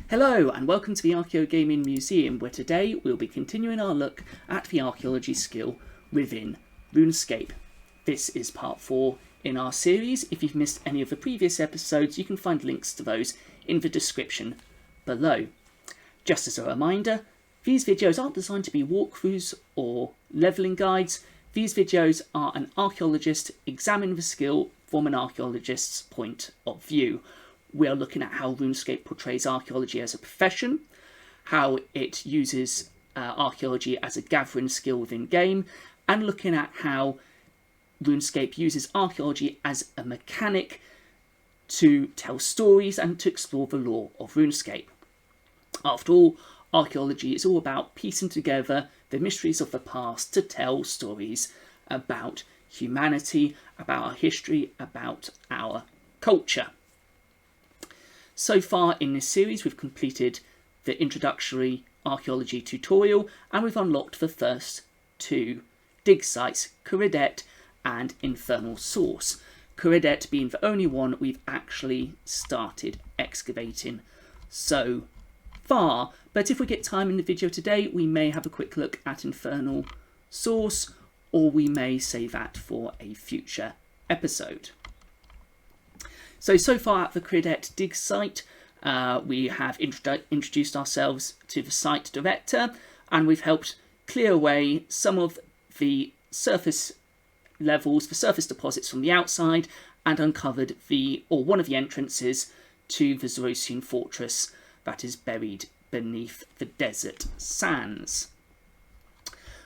Hello and welcome to the Archaeogaming Museum, where today we'll be continuing our look at the archaeology skill within RuneScape. This is part 4 in our series. If you've missed any of the previous episodes, you can find links to those in the description below. Just as a reminder, these videos aren't designed to be walkthroughs or levelling guides. These videos are an archaeologist examining the skill from an archaeologist's point of view. We are looking at how RuneScape portrays archaeology as a profession, how it uses archaeology as a gathering skill within game, and looking at how RuneScape uses archaeology as a mechanic to tell stories and to explore the lore of RuneScape. After all, archaeology is all about piecing together the mysteries of the past to tell stories about humanity, about our history, about our culture. So far in this series, we've completed the introductory archaeology tutorial and we've unlocked the first two dig sites, Kharid-et and Infernal Source. Kharid-et being the only one we've actually started excavating so far. But if we get time in the video today, we may have a quick look at Infernal Source, or we may save that for a future episode. So far at the Kharid-et dig site, we have introduced ourselves to the site director, and we've helped clear away some of the surface levels, the surface deposits from the outside, and uncovered one of the entrances to the Zoroastrian fortress that is buried beneath the desert sands.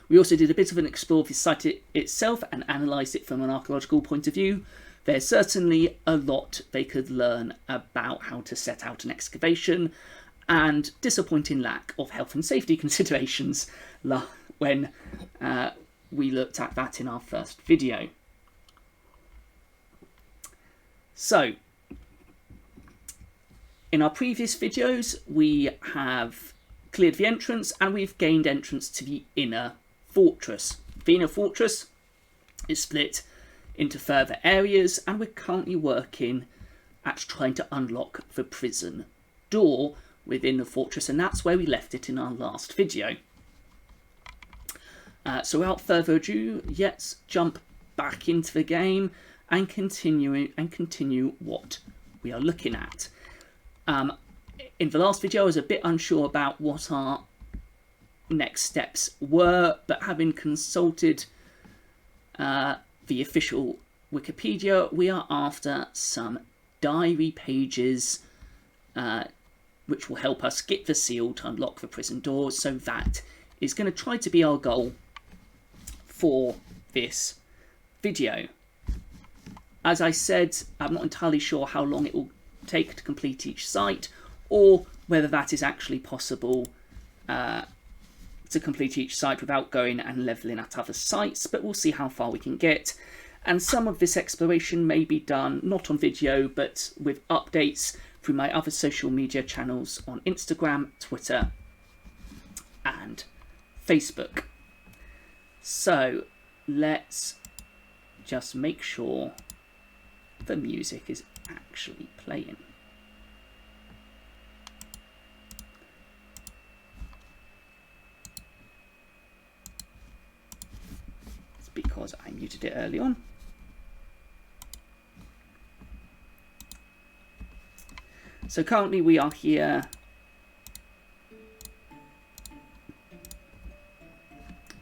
We also did a bit of an explore of the site itself and analysed it from an archaeological point of view. There's certainly a lot they could learn about how to set out an excavation, and disappointing lack of health and safety considerations when we looked at that in our first video. So, in our previous videos, we have cleared the entrance and we've gained entrance to the inner fortress. The inner fortress is split into further areas, and we're currently working at trying to unlock the Prism Door within the fortress, and that's where we left it in our last video. So without further ado, let's jump back into the game and continue what we are looking at. In the last video, I was a bit unsure about what our next steps were, but having consulted the official Wikipedia, we are after some diary pages which will help us get the seal to unlock the prison doors. So that is going to try to be our goal for this video. As I said, I'm not entirely sure how long it will take to complete each site, or whether that is actually possible to complete each site without going and levelling at other sites, but we'll see how far we can get. And some of this exploration may be done not on video, but with updates through my other social media channels on Instagram, Twitter and Facebook. So let's just make sure the music is actually playing. Because I muted it early on. So currently we are here.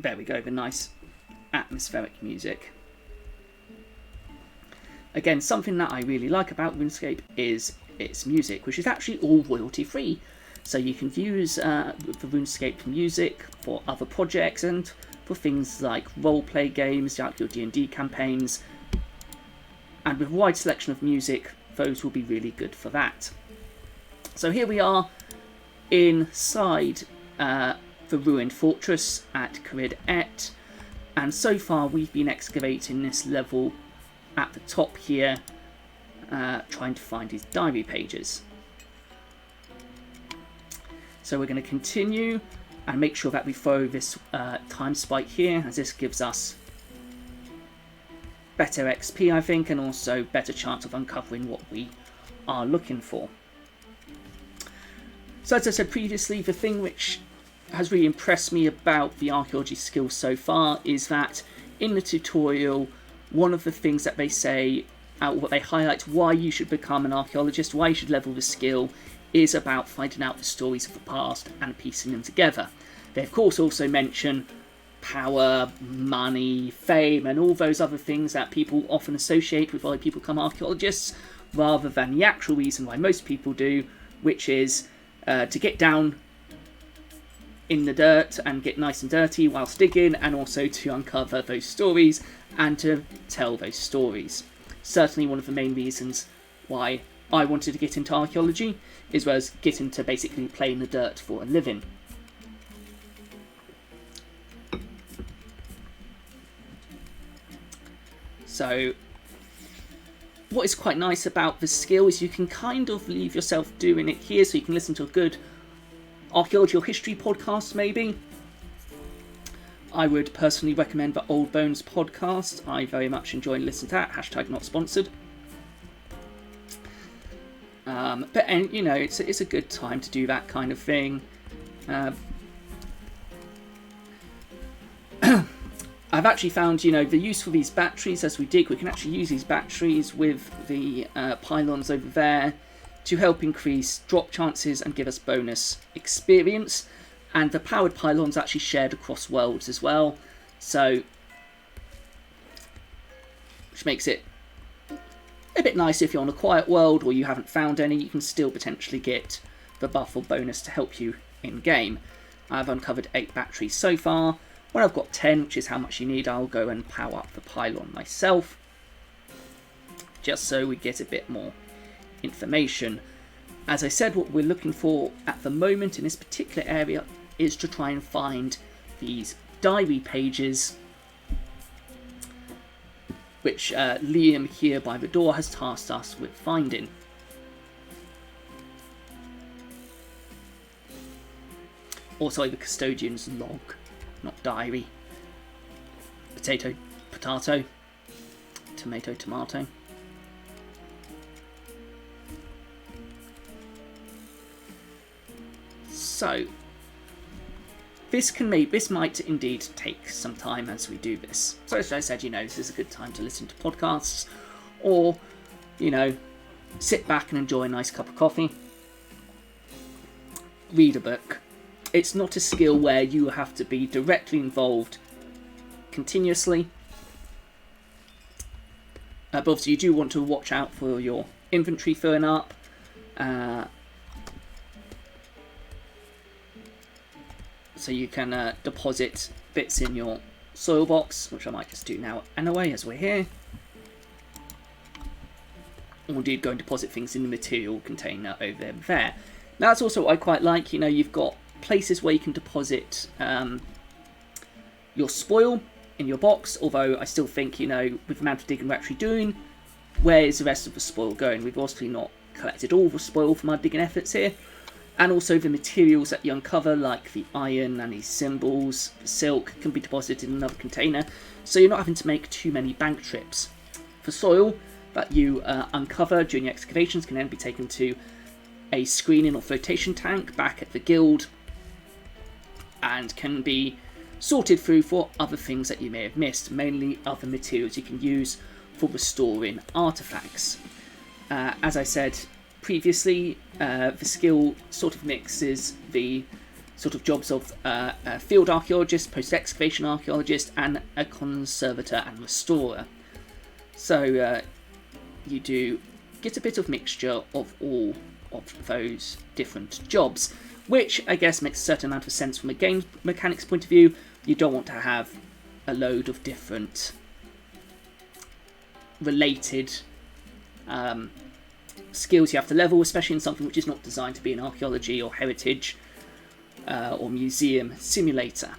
There we go, the nice atmospheric music. Again, something that I really like about RuneScape is its music, which is actually all royalty free. So you can use the RuneScape music for other projects and for things like roleplay games, like your D&D campaigns, and with a wide selection of music, those will be really good for that. So here we are inside the ruined fortress at Kharid-et, and so far we've been excavating this level at the top here, trying to find his diary pages. So we're going to continue and make sure that we follow this time spike here, as this gives us better XP, I think, and also better chance of uncovering what we are looking for. So as I said previously, the thing which has really impressed me about the archaeology skills so far is that in the tutorial, one of the things that they say, what they highlight why you should become an archaeologist, why you should level the skill, is about finding out the stories of the past and piecing them together. They of course also mention power, money, fame, and all those other things that people often associate with why people become archaeologists, rather than the actual reason why most people do, which is to get down in the dirt and get nice and dirty whilst digging, and also to uncover those stories and to tell those stories. Certainly one of the main reasons why I wanted to get into archaeology, as well as get into basically playing the dirt for a living. So what is quite nice about the skill is you can kind of leave yourself doing it here, so you can listen to a good archaeology or history podcast maybe. I would personally recommend the Old Bones podcast. I very much enjoy listening to that. Hashtag not sponsored. But you know, it's a good time to do that kind of thing. I've actually found, you know, the use for these batteries as we dig. We can actually use these batteries with the pylons over there to help increase drop chances and give us bonus experience. And the powered pylons actually shared across worlds as well, so which makes it a bit nice if you're on a quiet world or you haven't found any. You can still potentially get the buff or bonus to help you in game. I've uncovered 8 batteries so far. When I've got 10, which is how much you need, I'll go and power up the pylon myself, just so we get a bit more information. As I said, what we're looking for at the moment in this particular area is to try and find these diary pages, which Liam here by the door has tasked us with finding. Also the custodian's log, not diary. Potato, potato, tomato, tomato. So this might indeed take some time as we do this. So as I said, you know, this is a good time to listen to podcasts, or, you know, sit back and enjoy a nice cup of coffee. Read a book. It's not a skill where you have to be directly involved continuously. But obviously you do want to watch out for your inventory filling up. So you can deposit bits in your soil box, which I might just do now anyway as we're here. Or indeed go and deposit things in the material container over there. Now that's also what I quite like. You know, you've got places where you can deposit your spoil in your box, although I still think, you know, with the amount of digging we're actually doing, where is the rest of the spoil going? We've obviously not collected all the spoil from our digging efforts here. And also the materials that you uncover, like the iron and these symbols, the silk, can be deposited in another container, so you're not having to make too many bank trips. For soil that you uncover during your excavations can then be taken to a screening or flotation tank back at the guild, and can be sorted through for other things that you may have missed, mainly other materials you can use for restoring artifacts. As I said previously, the skill sort of mixes the sort of jobs of a field archaeologist, post-excavation archaeologist, and a conservator and restorer. So you do get a bit of mixture of all of those different jobs, which I guess makes a certain amount of sense from a game mechanics point of view. You don't want to have a load of different related skills you have to level, especially in something which is not designed to be an archaeology or heritage or museum simulator.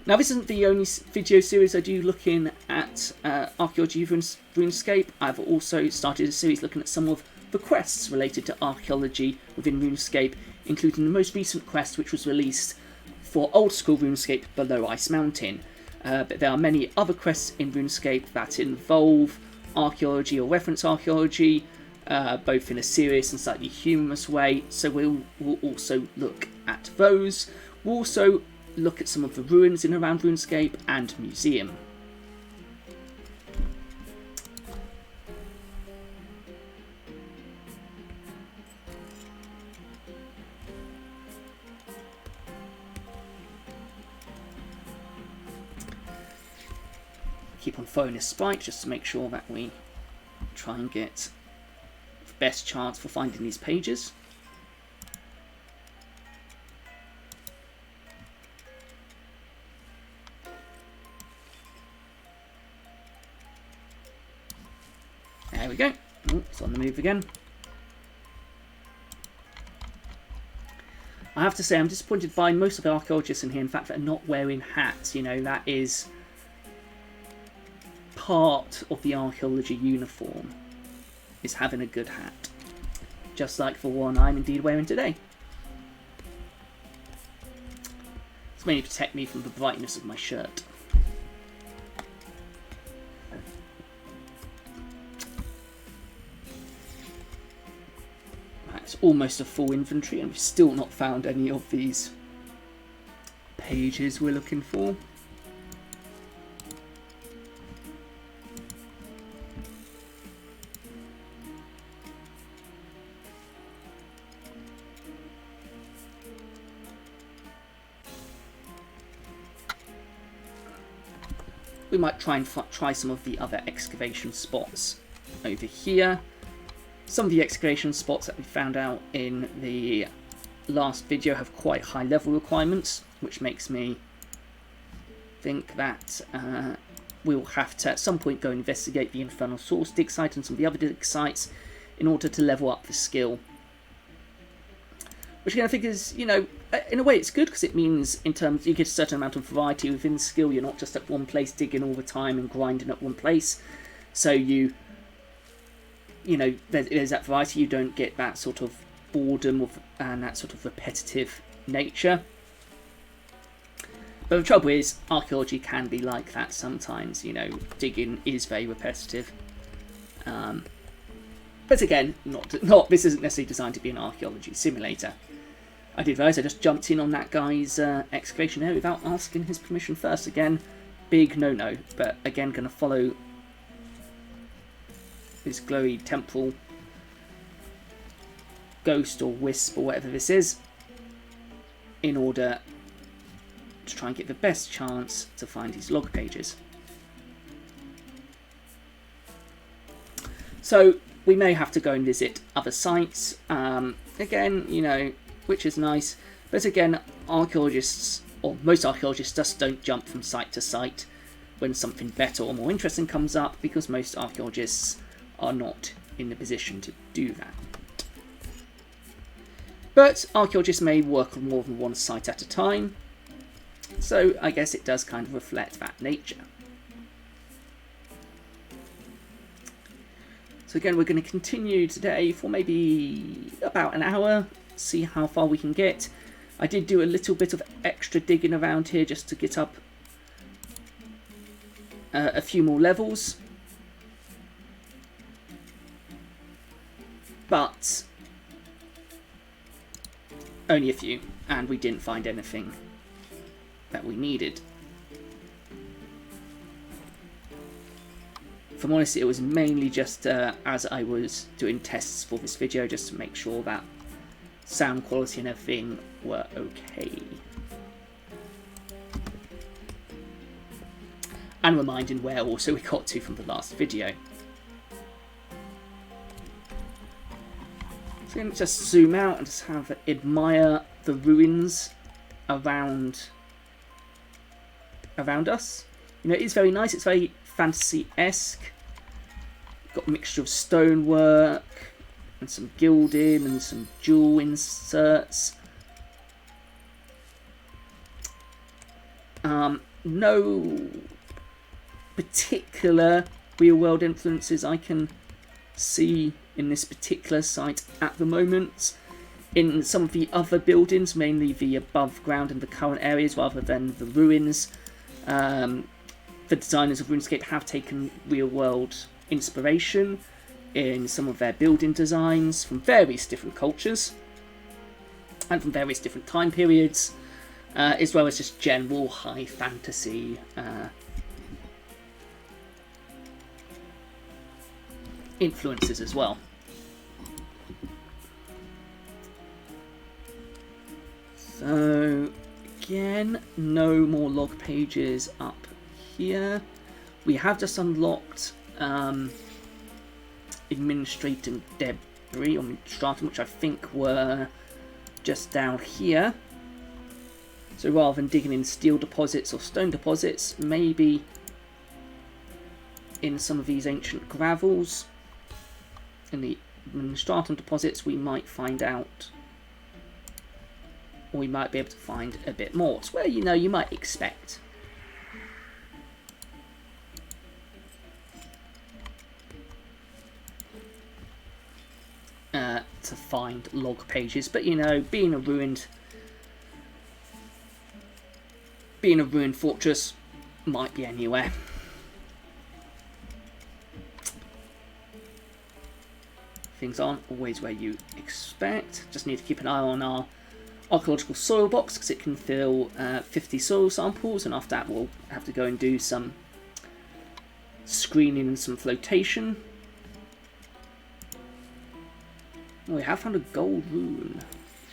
Now, this isn't the only video series I do looking at Archaeology RuneScape. I've also started a series looking at some of the quests related to archaeology within RuneScape, including the most recent quest which was released for old school RuneScape below Ice Mountain. But there are many other quests in RuneScape that involve archaeology or reference archaeology, both in a serious and slightly humorous way. So we'll also look at those. We'll also look at some of the ruins in and around RuneScape and Museum. Keep on throwing a spike just to make sure that we try and get the best chance for finding these pages. There we go. Oh, it's on the move again. I have to say I'm disappointed by most of the archaeologists in here, in fact, that are not wearing hats. You know, that is part of the archaeology uniform, is having a good hat, just like the one I'm indeed wearing today. It's mainly to protect me from the brightness of my shirt. Right, it's almost a full inventory and we've still not found any of these pages we're looking for. We might try and try some of the other excavation spots over here. Some of the excavation spots that we found out in the last video have quite high level requirements, which makes me think that we'll have to at some point go investigate the Infernal Source dig site and some of the other dig sites in order to level up the skill. Which again I think is, you know, in a way it's good because it means in terms you get a certain amount of variety within the skill. You're not just at one place digging all the time and grinding at one place. So you know, there's that variety. You don't get that sort of boredom and that sort of repetitive nature. But the trouble is, archaeology can be like that sometimes. You know, digging is very repetitive. But again, this isn't necessarily designed to be an archaeology simulator. I did realise I just jumped in on that guy's excavation area without asking his permission first. Again, big no-no. But again, going to follow this glowy temporal ghost or wisp or whatever this is in order to try and get the best chance to find these log pages. So we may have to go and visit other sites. Again, you know, which is nice. But again, archaeologists, or most archaeologists, just don't jump from site to site when something better or more interesting comes up, because most archaeologists are not in the position to do that. But archaeologists may work on more than one site at a time, so I guess it does kind of reflect that nature. So again, we're going to continue today for maybe about an hour, see how far we can get. I did do a little bit of extra digging around here just to get up a few more levels. But only a few, and we didn't find anything that we needed. If I'm honest, it was mainly just as I was doing tests for this video, just to make sure that sound quality and everything were okay. And reminding where also we got to from the last video. So I'm going to just zoom out and just admire the ruins around us. You know, it's very nice, it's very fantasy-esque. Got a mixture of stonework and some gilding and some jewel inserts. No particular real-world influences I can see in this particular site at the moment. In some of the other buildings, mainly the above ground and the current areas rather than the ruins, the designers of RuneScape have taken real-world inspiration in some of their building designs from various different cultures and from various different time periods, as well as just general high fantasy influences as well. So again, no more log pages up here. We have just unlocked administrating debris or stratum, which I think were just down here. So rather than digging in steel deposits or stone deposits, maybe in some of these ancient gravels, in the stratum deposits, we might find out, or we might be able to find a bit more. It's where, you know, you might expect. To find log pages, but you know, being a ruined fortress might be anywhere. Things aren't always where you expect. Just need to keep an eye on our archaeological soil box, because it can fill 50 soil samples, and after that we'll have to go and do some screening and some flotation. Oh, we have found a gold rune.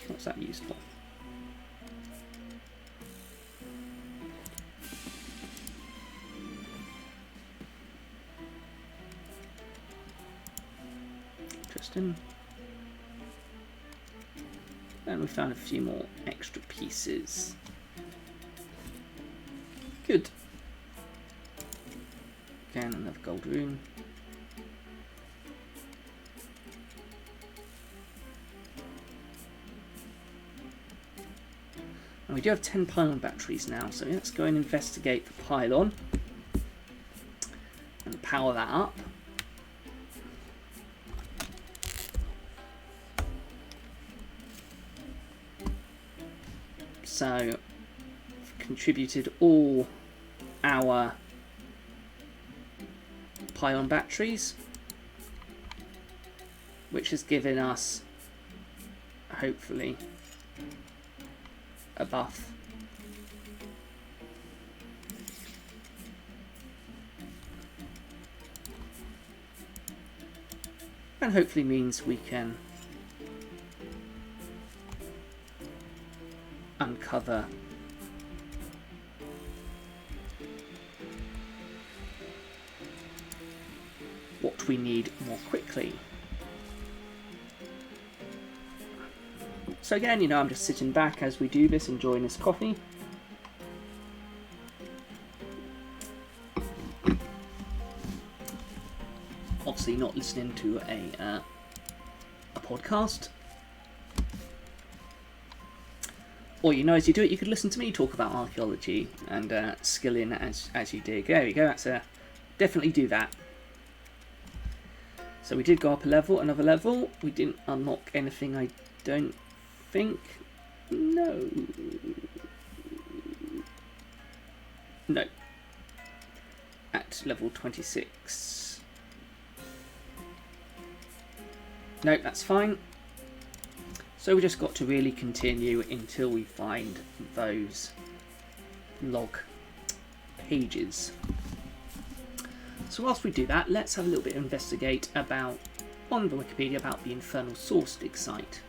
What's that used for? Interesting. And we found a few more extra pieces. Good. Again, another gold rune. And we do have 10 pylon batteries now, so let's go and investigate the pylon and power that up. So, we've contributed all our pylon batteries, which has given us, hopefully, a buff. And hopefully means we can uncover what we need more quickly. So again, you know, I'm just sitting back as we do this, enjoying this coffee. Obviously not listening to a podcast. Or, you know, as you do it, you could listen to me talk about archaeology and skilling as you dig. There we go, that's definitely do that. So we did go up another level. We didn't unlock anything, I don't think. No. At level 26. No, that's fine. So we just got to really continue until we find those log pages. So whilst we do that, let's have a little bit of investigate about, on the Wikipedia, about the Infernal Source dig site.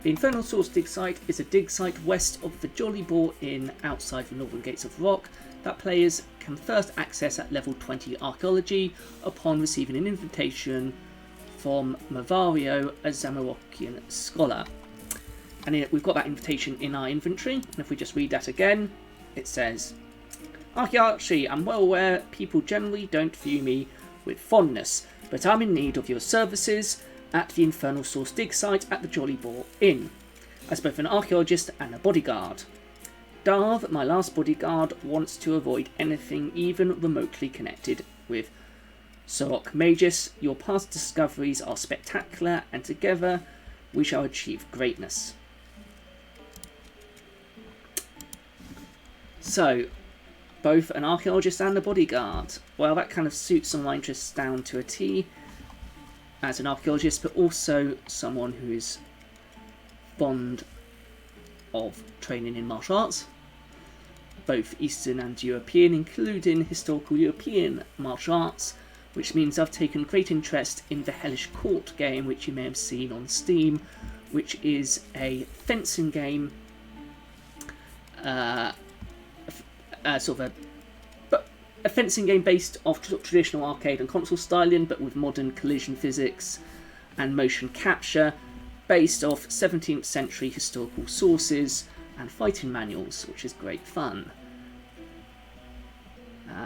The Infernal Source dig site is a dig site west of the Jolly Boar Inn outside the northern gates of Rock that players can first access at level 20 Archaeology upon receiving an invitation from Mavario, a Zamorakian scholar. And we've got that invitation in our inventory, and if we just read that again, it says, "Archaeology, I'm well aware people generally don't view me with fondness, but I'm in need of your services at the Infernal Source dig site at the Jolly Boar Inn, as both an archaeologist and a bodyguard. Darth, my last bodyguard, wants to avoid anything even remotely connected with Sorok Magus. Your past discoveries are spectacular, and together we shall achieve greatness." So, both an archaeologist and a bodyguard. Well, that kind of suits some of my interests down to a T. as an archaeologist, but also someone who is fond of training in martial arts, both Eastern and European, including historical European martial arts, which means I've taken great interest in the Hellish Court game, which you may have seen on Steam, which is a fencing game, sort of a fencing game based off traditional arcade and console styling, but with modern collision physics and motion capture, based off 17th century historical sources and fighting manuals, which is great fun.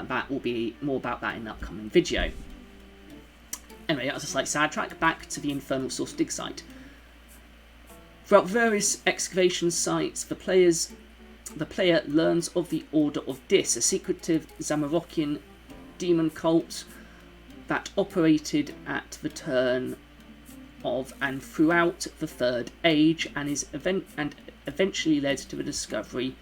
That will be more about that in an upcoming video. Anyway, that was a slight sidetrack. Back to the Infernal Source dig site. Throughout various excavation sites, the player learns of the Order of Dis, a secretive Zamorakian demon cult that operated at the turn of and throughout the Third Age, and eventually led to the discovery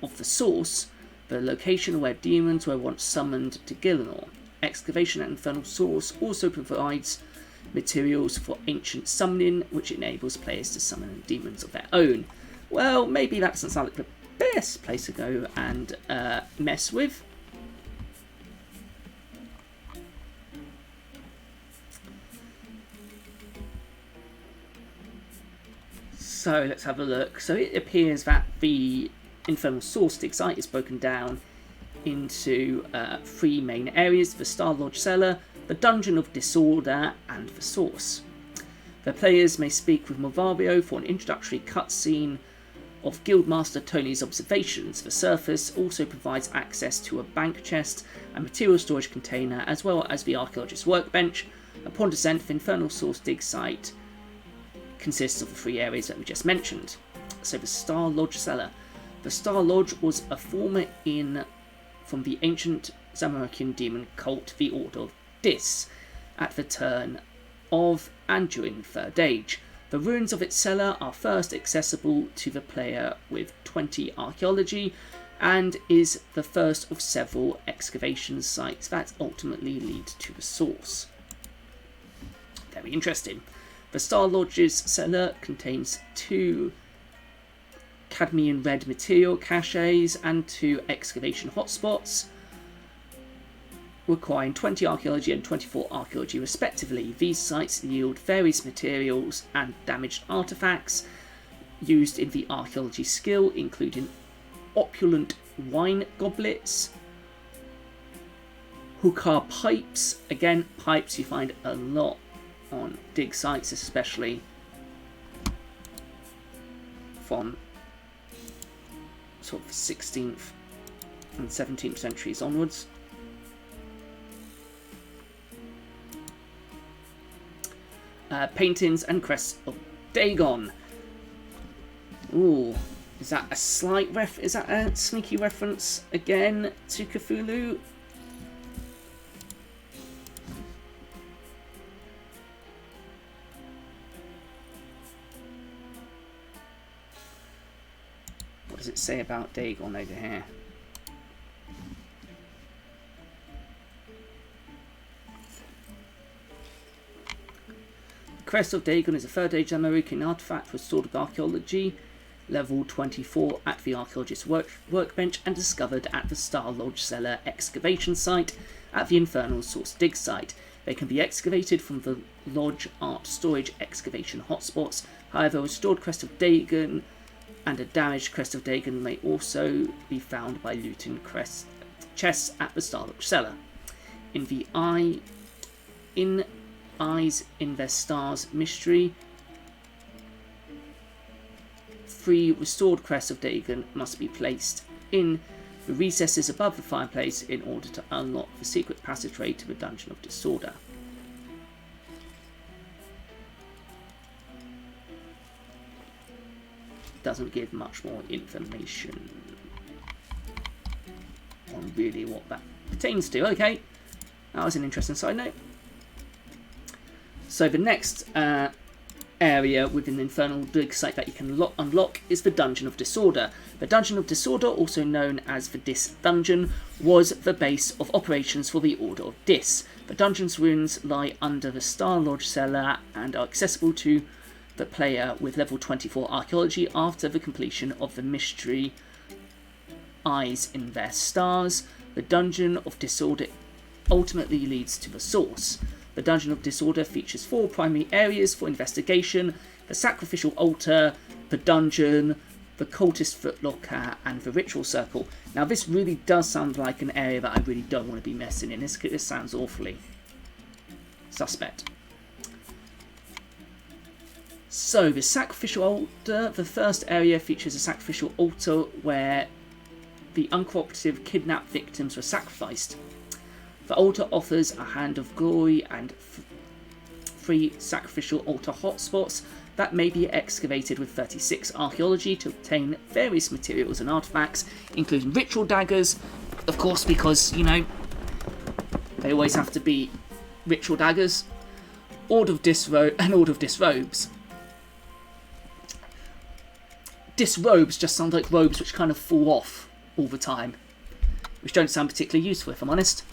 of the source, the location where demons were once summoned to Gillinor. Excavation at Infernal Source also provides materials for ancient summoning, which enables players to summon demons of their own. Well, maybe that doesn't sound like the best place to go and mess with. So let's have a look. So it appears that the Infernal Source dig site is broken down into 3 main areas: the Star Lodge Cellar, the Dungeon of Disorder, and the Source. The players may speak with Movario for an introductory cutscene of Guildmaster Tony's observations. The surface also provides access to a bank chest and material storage container, as well as the Archaeologist's workbench. Upon descent, the Infernal Source dig site consists of the 3 areas that we just mentioned. So the Star Lodge Cellar. The Star Lodge was a former inn from the ancient Zamorakian demon cult, the Order of Dis, at the turn of and during the Third Age. The ruins of its cellar are first accessible to the player with 20 Archaeology, and is the first of several excavation sites that ultimately lead to the source. Very interesting. The Star Lodge's cellar contains 2 cadmium red material caches and 2 excavation hotspots, requiring 20 Archaeology and 24 Archaeology respectively. These sites yield various materials and damaged artifacts used in the Archaeology skill, including opulent wine goblets, hookah pipes. Again, pipes you find a lot on dig sites, especially from sort of 16th and 17th centuries onwards. Paintings and crests of Dagon. Ooh, is that a slight is that a sneaky reference again to Cthulhu? What does it say about Dagon over here? Crest of Dagon is a Third Age Zamorakian artifact restored with Archaeology, level 24 at the Archaeologist's workbench, and discovered at the Star Lodge Cellar excavation site at the Infernal Source dig site. They can be excavated from the Lodge Art Storage excavation hotspots. However, a restored Crest of Dagon and a damaged Crest of Dagon may also be found by looting chests at the Star Lodge Cellar. Eyes in their Stars mystery, 3 restored Crests of Dagon must be placed in the recesses above the fireplace in order to unlock the secret passageway to the Dungeon of Disorder. Doesn't give much more information on really what that pertains to. Okay, that was an interesting side note. So the next area within the Infernal dig site that you can unlock is the Dungeon of Disorder. The Dungeon of Disorder, also known as the Dis Dungeon, was the base of operations for the Order of Dis. The dungeon's runes lie under the Star Lodge cellar and are accessible to the player with level 24 Archaeology after the completion of the mystery Eyes in Their Stars. The Dungeon of Disorder ultimately leads to the source. The Dungeon of Disorder features 4 primary areas for investigation: the Sacrificial Altar, the Dungeon, the Cultist Footlocker, and the Ritual Circle. Now this really does sound like an area that I really don't want to be messing in. This sounds awfully suspect. So the Sacrificial Altar, the first area features a Sacrificial Altar where the uncooperative kidnapped victims were sacrificed. The altar offers a hand of glory and 3 Sacrificial Altar hotspots that may be excavated with 36 Archaeology to obtain various materials and artifacts, including ritual daggers, of course, because, you know, they always have to be ritual daggers, Order of Disrobes. Disrobes just sound like robes which kind of fall off all the time, which don't sound particularly useful, if I'm honest.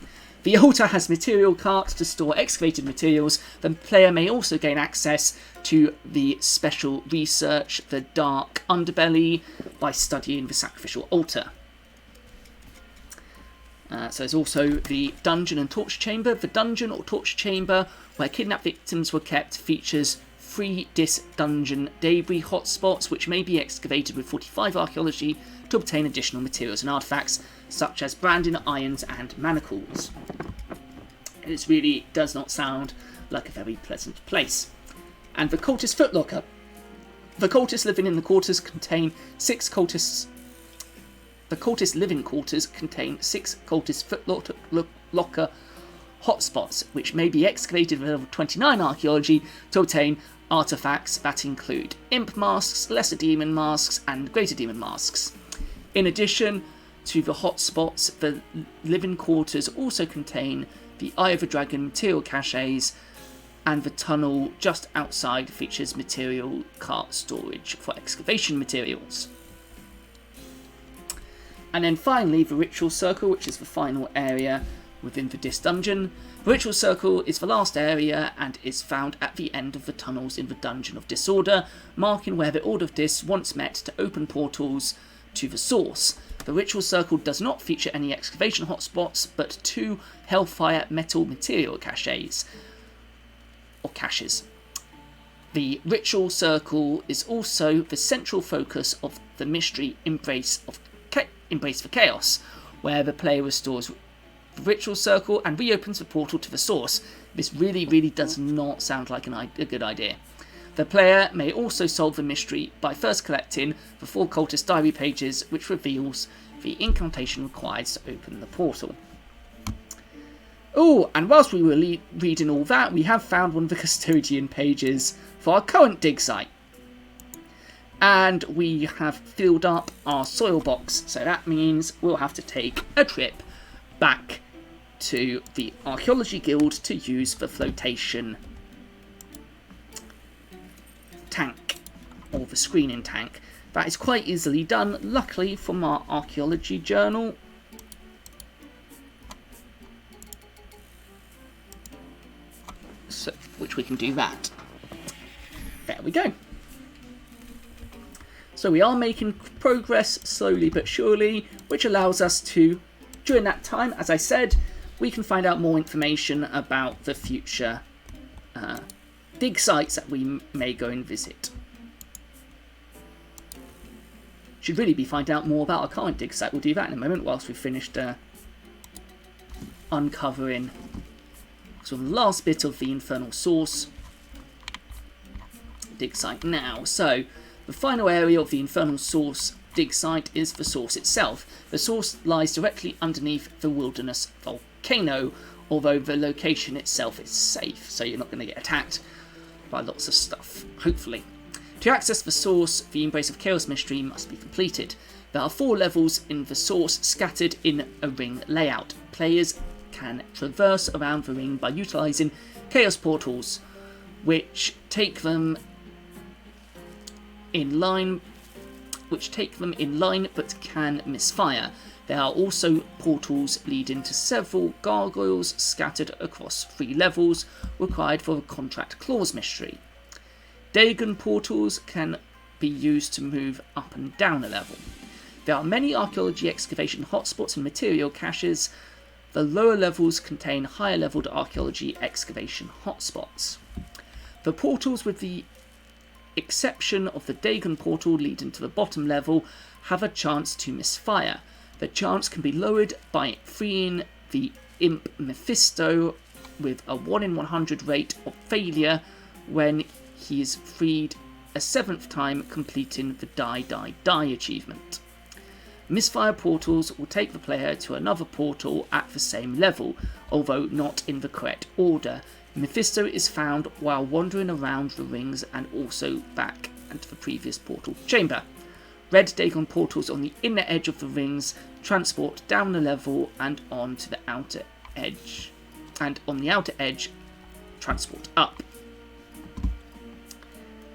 The altar has material carts to store excavated materials. The player may also gain access to the special research, the Dark Underbelly, by studying the Sacrificial Altar. So there's also the Dungeon and Torture Chamber. The Dungeon or Torture Chamber, where kidnapped victims were kept, features 3 dungeon debris hotspots, which may be excavated with 45 Archaeology to obtain additional materials and artifacts, such as branding irons and manacles. It really does not sound like a very pleasant place. And the Cultist Footlocker. The cultists living in the quarters contain 6 cultists. The cultist living quarters contain 6 cultist footlocker hotspots, which may be excavated with level 29 Archaeology to obtain artifacts that include imp masks, lesser demon masks, and greater demon masks. In addition to the hotspots, the living quarters also contain the Eye of the Dragon material caches, and the tunnel just outside features material cart storage for excavation materials. And then finally, the Ritual Circle, which is the final area within the Dis Dungeon. The Ritual Circle is the last area and is found at the end of the tunnels in the Dungeon of Disorder, marking where the Order of Dis once met to open portals to the source. The Ritual Circle does not feature any excavation hotspots, but 2 Hellfire metal material caches. The Ritual Circle is also the central focus of the mystery Embrace for Chaos, where the player restores the Ritual Circle and reopens the portal to the source. This really does not sound like a good idea. The player may also solve the mystery by first collecting the 4 cultist diary pages, which reveals the incantation required to open the portal. Oh, and whilst we were reading all that, we have found one of the custodian pages for our current dig site. And we have filled up our soil box, so that means we'll have to take a trip back to the Archaeology Guild to use the flotation tank, or the screening tank. That is quite easily done, luckily, from our Archaeology journal. So, which we can do that. There we go. So we are making progress slowly but surely, which allows us to, during that time, as I said, we can find out more information about the future dig sites that we may go and visit. Should really be finding out more about our current dig site. We'll do that in a moment whilst we've finished uncovering sort of the last bit of the Infernal Source dig site now. So the final area of the Infernal Source dig site is the source itself. The source lies directly underneath the Wilderness Volcano, although the location itself is safe, so you're not going to get attacked by lots of stuff, hopefully. To access the source, the Embrace of Chaos mystery must be completed. There are 4 levels in the source scattered in a ring layout. Players can traverse around the ring by utilising chaos portals, which take them in line but can misfire. There are also portals leading to several gargoyles scattered across 3 levels required for a contract clause mystery. Dagon portals can be used to move up and down a level. There are many archaeology excavation hotspots and material caches. The lower levels contain higher leveled archaeology excavation hotspots. The portals, with the exception of the Dagon portal leading to the bottom level, have a chance to misfire. The chance can be lowered by freeing the imp Mephisto with a 1 in 100 rate of failure when he is freed a 7th time, completing the Die Die Die achievement. Misfire portals will take the player to another portal at the same level, although not in the correct order. Mephisto is found while wandering around the rings and also back into the previous portal chamber. Red Dagon portals on the inner edge of the rings transport down the level and on to the outer edge, and on the outer edge transport up.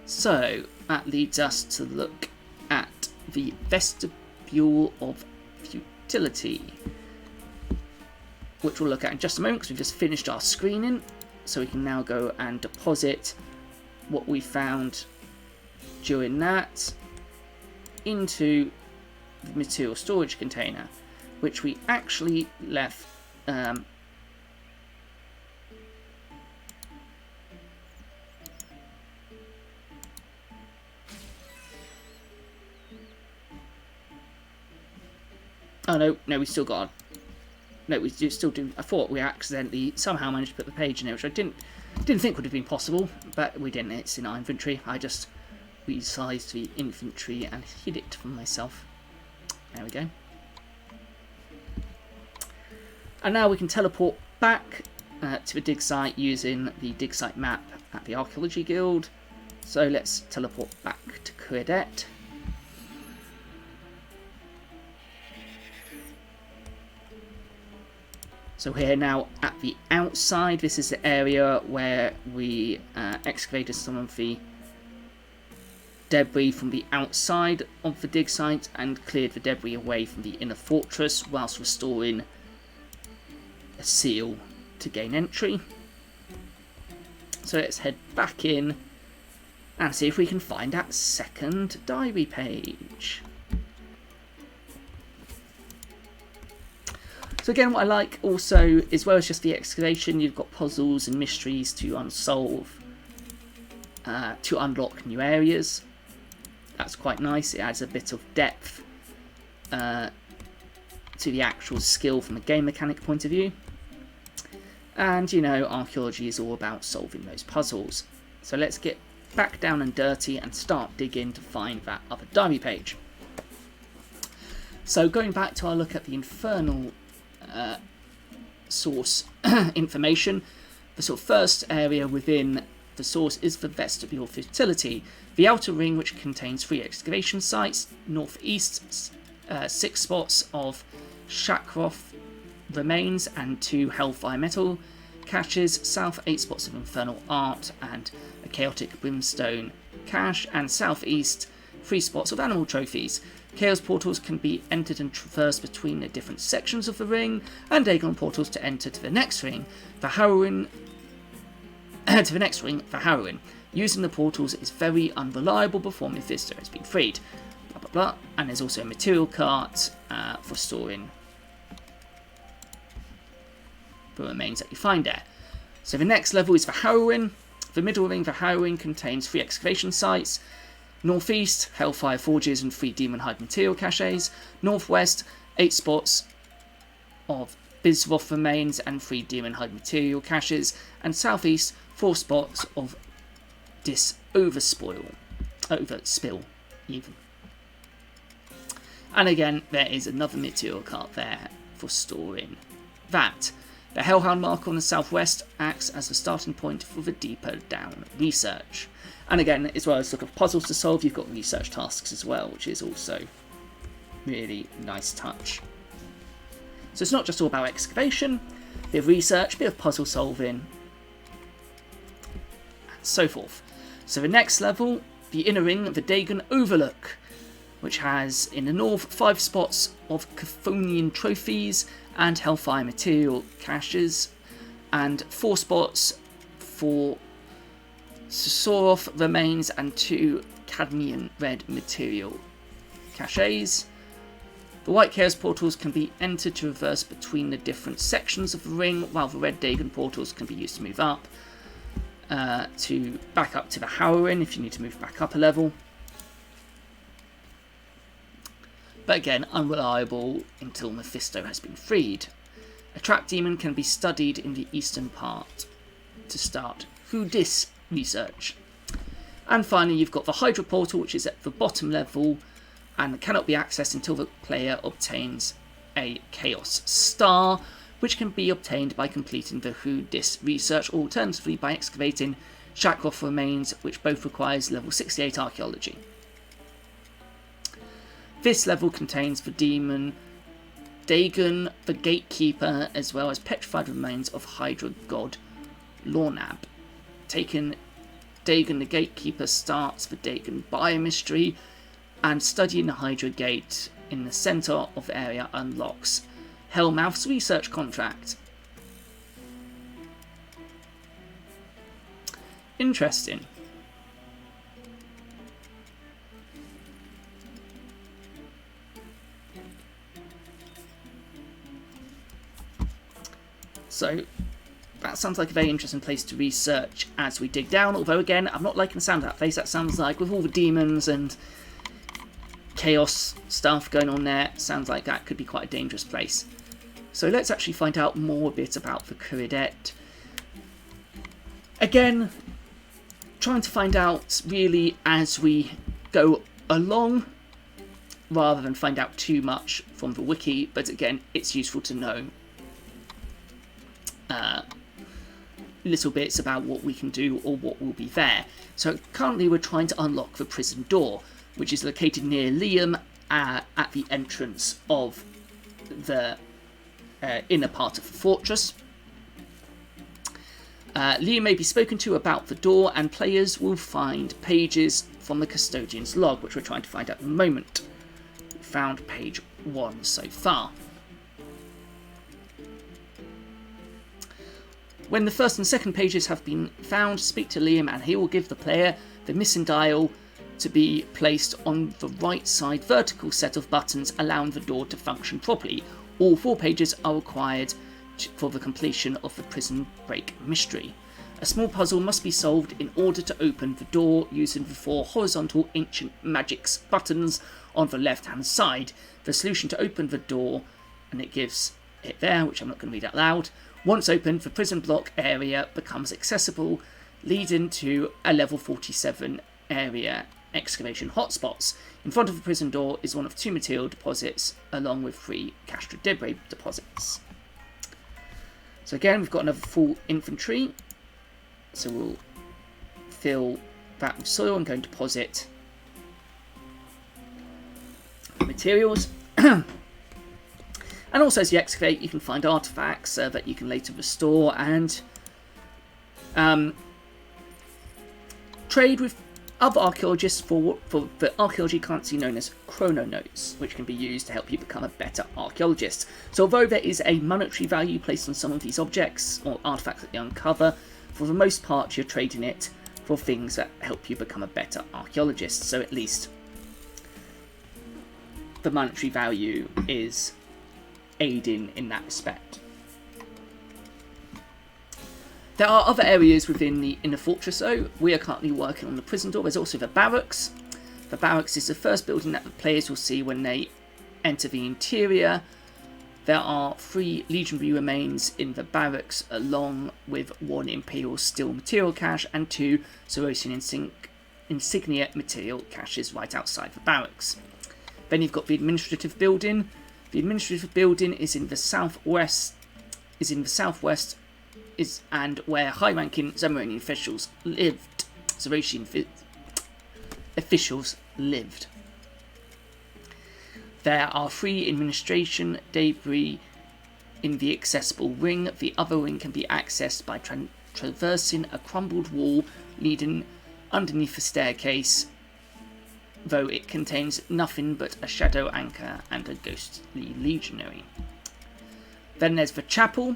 So that leads us to look at the vestibule of futility, which we'll look at in just a moment because we've just finished our screening. So we can now go and deposit what we found during that into the material storage container, which we actually left oh no, we still got. No, we still do. I thought we accidentally somehow managed to put the page in there, which I didn't think would have been possible, but we didn't. It's in our inventory. I just resized the inventory and hid it from myself. There we go. And now we can teleport back to the dig site using the dig site map at the Archaeology Guild. So let's teleport back to Kharid-et. So here now at the outside, this is the area where we excavated some of the debris from the outside of the dig site and cleared the debris away from the inner fortress whilst restoring a seal to gain entry. So let's head back in and see if we can find that second diary page. So again, what I like also, as well as just the excavation, you've got puzzles and mysteries to unsolve, to unlock new areas. That's quite nice. It adds a bit of depth to the actual skill from a game mechanic point of view. And, you know, archaeology is all about solving those puzzles. So let's get back down and dirty and start digging to find that other diary page. So going back to our look at the infernal source information, the sort of first area within the source is the vestibule of futility, the outer ring which contains 3 excavation sites, northeast 6 spots of Shakroth remains and 2 hellfire metal caches, south 8 spots of infernal art and a chaotic brimstone cache, and southeast 3 spots of animal trophies. Chaos portals can be entered and traversed between the different sections of the ring, and Dagon portals to enter to the next ring for Harrowing. Using the portals is very unreliable before Mephisto has been freed. Blah blah blah. And there's also a material cart for storing the remains that you find there. So the next level is for Harrowing. The middle ring for Harrowing contains 3 excavation sites. Northeast, Hellfire Forges and 3 Demon Hide material caches. Northwest, 8 spots of Bisroth remains and 3 Demon Hide material caches. And southeast, 4 spots of Overspill even. And again, there is another material cart there for storing that. The Hellhound marker on the southwest acts as a starting point for the deeper down research. And again, as well as sort of puzzles to solve, you've got research tasks as well, which is also really nice touch. So it's not just all about excavation, a bit of research, a bit of puzzle solving, and so forth. So the next level, the inner ring, the Dagon Overlook. which has in the north 5 spots of Chthonian trophies and Hellfire material caches, and 4 spots for Soroth remains and 2 cadmium red material caches. The white chaos portals can be entered to reverse between the different sections of the ring, while the red Dagon portals can be used to move up, to back up to the Howrin if you need to move back up a level. But again, unreliable until Mephisto has been freed. A trap demon can be studied in the eastern part to start Kharid-et research. And finally, you've got the Hydroportal, which is at the bottom level and cannot be accessed until the player obtains a Chaos Star, which can be obtained by completing the Kharid-et research, or alternatively by excavating Shakroth remains, which both requires level 68 Archaeology. This level contains the demon Dagon, the Gatekeeper, as well as petrified remains of Hydra god Lornab. Taking Dagon the Gatekeeper starts the Dagon Biomystery, and studying the Hydra Gate in the centre of the area unlocks Hellmouth's research contract. Interesting. So that sounds like a very interesting place to research as we dig down, although again, I'm not liking the sound of that place. That sounds like, with all the demons and chaos stuff going on there, sounds like that could be quite a dangerous place. So let's actually find out more a bit about the Kharid-et. Again, trying to find out really as we go along, rather than find out too much from the wiki, but again, it's useful to know little bits about what we can do or what will be there. So currently we're trying to unlock the Prism Door, which is located near Liam at the entrance of the inner part of the fortress. Liam may be spoken to about the door, and players will find pages from the Custodian's log, which we're trying to find at the moment. We found page 1 so far. When the first and second pages have been found, speak to Liam and he will give the player the missing dial to be placed on the right side vertical set of buttons, allowing the door to function properly. All 4 pages are required for the completion of the prison break mystery. A small puzzle must be solved in order to open the door using the 4 horizontal ancient magics buttons on the left hand side. The solution to open the door, and it gives it there, which I'm not going to read out loud. Once opened, the prison block area becomes accessible, leading to a level 47 area excavation hotspots. In front of the prison door is one of 2 material deposits, along with 3 Castra debris deposits. So again, we've got another full infantry. So we'll fill that with soil and go and deposit materials. And also, as you excavate, you can find artifacts that you can later restore and trade with other archaeologists for the archaeology currency known as chrono notes, which can be used to help you become a better archaeologist. So although there is a monetary value placed on some of these objects or artifacts that you uncover, for the most part you're trading it for things that help you become a better archaeologist. So at least the monetary value is aiding in that respect. There are other areas within the inner fortress though. We are currently working on the prison door. There's also the barracks. The barracks is the first building that the players will see when they enter the interior. There are 3 legendary remains in the barracks, along with 1 imperial steel material cache and 2 Sorosian insignia material caches right outside the barracks. Then you've got the administrative building. The administrative building is in the southwest, and where high-ranking Zamoranian officials lived. There are 3 administration debris in the accessible ring. The other ring can be accessed by traversing a crumbled wall leading underneath the staircase though it contains nothing but a shadow anchor and a ghostly legionary. Then there's the chapel.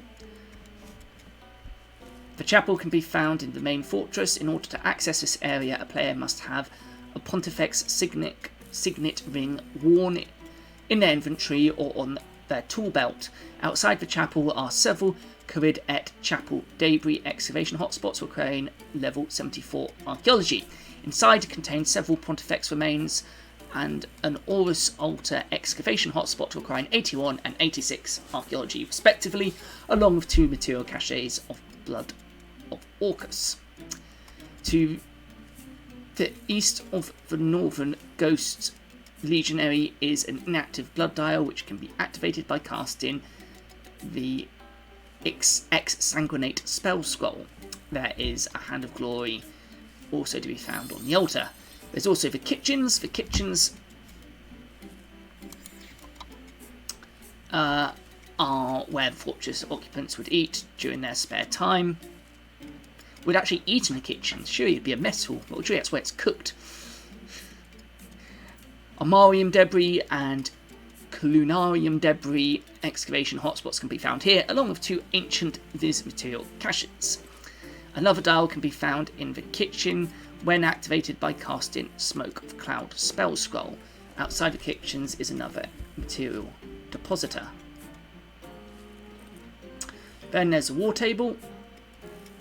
The chapel can be found in the main fortress. In order to access this area, a player must have a Pontifex signet ring worn in their inventory or on their tool belt. Outside the chapel are several Kharid-et chapel debris excavation hotspots requiring level 74 archaeology. Inside it contains several Pontifex remains and an altar excavation hotspot requiring 81 and 86 archaeology respectively, along with 2 material caches of blood of Orcus. To the east of the northern Ghost Legionary is an inactive blood dial which can be activated by casting the Exsanguinate spell scroll. There is a Hand of Glory also to be found on the altar. There's also the kitchens. The kitchens are where the fortress occupants would eat during their spare time. Would actually eat in the kitchen. Sure, it'd be a mess hall, but that's where it's cooked. Armarium debris and Clunarium debris excavation hotspots can be found here, along with 2 ancient Viz material caches. Another dial can be found in the kitchen when activated by casting Smoke of Cloud spell scroll. Outside the kitchens is another material depositor. Then there's a war table.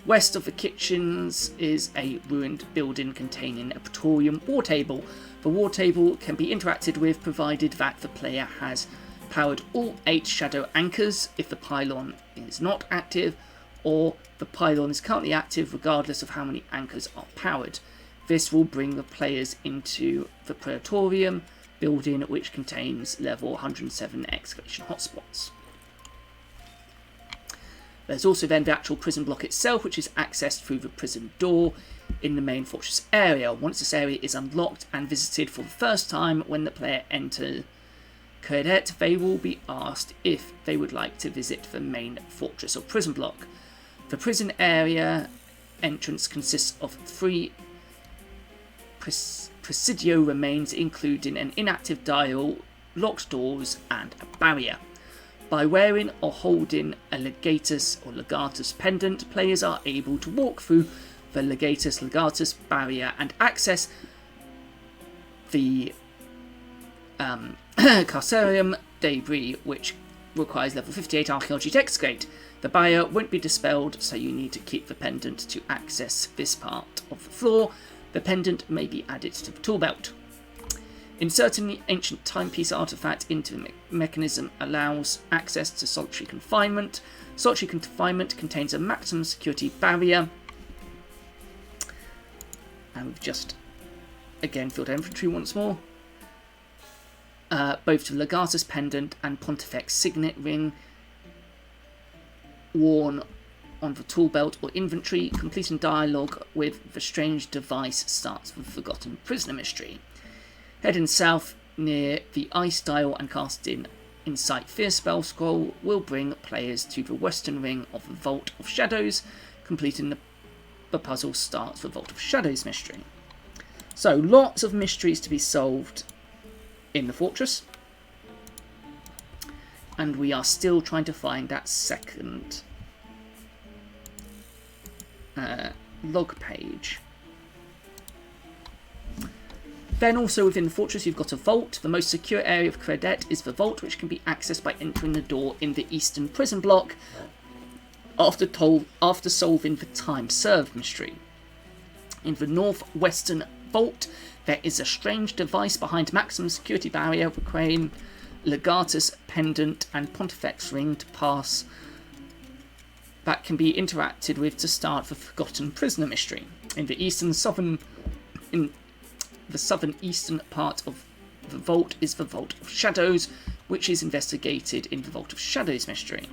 West of the kitchens is a ruined building containing a Praetorium war table. The war table can be interacted with provided that the player has powered all 8 shadow anchors if the pylon is not active, or the pylon is currently active regardless of how many anchors are powered. This will bring the players into the Praetorium building, which contains level 107 excavation hotspots. There's also then the actual prison block itself, which is accessed through the Prism Door in the main fortress area. Once this area is unlocked and visited for the first time when the player enters Kharid-et, they will be asked if they would like to visit the main fortress or prison block. The prison area entrance consists of 3 Presidio remains, including an inactive dial, locked doors, and a barrier. By wearing or holding a Legatus or Legatus pendant, players are able to walk through the Legatus barrier and access the Carcerium debris, which requires level 58 archaeology to excavate. The barrier won't be dispelled, so you need to keep the pendant to access this part of the floor. The pendant may be added to the tool belt. Inserting the ancient timepiece artifact into the mechanism allows access to solitary confinement. Solitary confinement contains a maximum security barrier. And we've just, again, filled inventory once more. Both the Legatus pendant and Pontifex signet ring worn on the tool belt or inventory. Completing dialogue with the strange device starts with Forgotten Prisoner mystery. Heading south near the ice dial and casting Incite Fear spell scroll will bring players to the western ring of the Vault of Shadows. Completing the puzzle starts with Vault of Shadows mystery. So lots of mysteries to be solved in the fortress. And we are still trying to find that second log page. Then also within the fortress you've got a vault. The most secure area of Kharid-et is the vault, which can be accessed by entering the door in the eastern prison block after solving the time served mystery. In the northwestern vault there is a strange device behind maximum security barrier requiring Legatus pendant and Pontifex ring to pass that can be interacted with to start the Forgotten Prisoner mystery. In the southern eastern part of the vault is the Vault of Shadows, which is investigated in the Vault of Shadows mystery.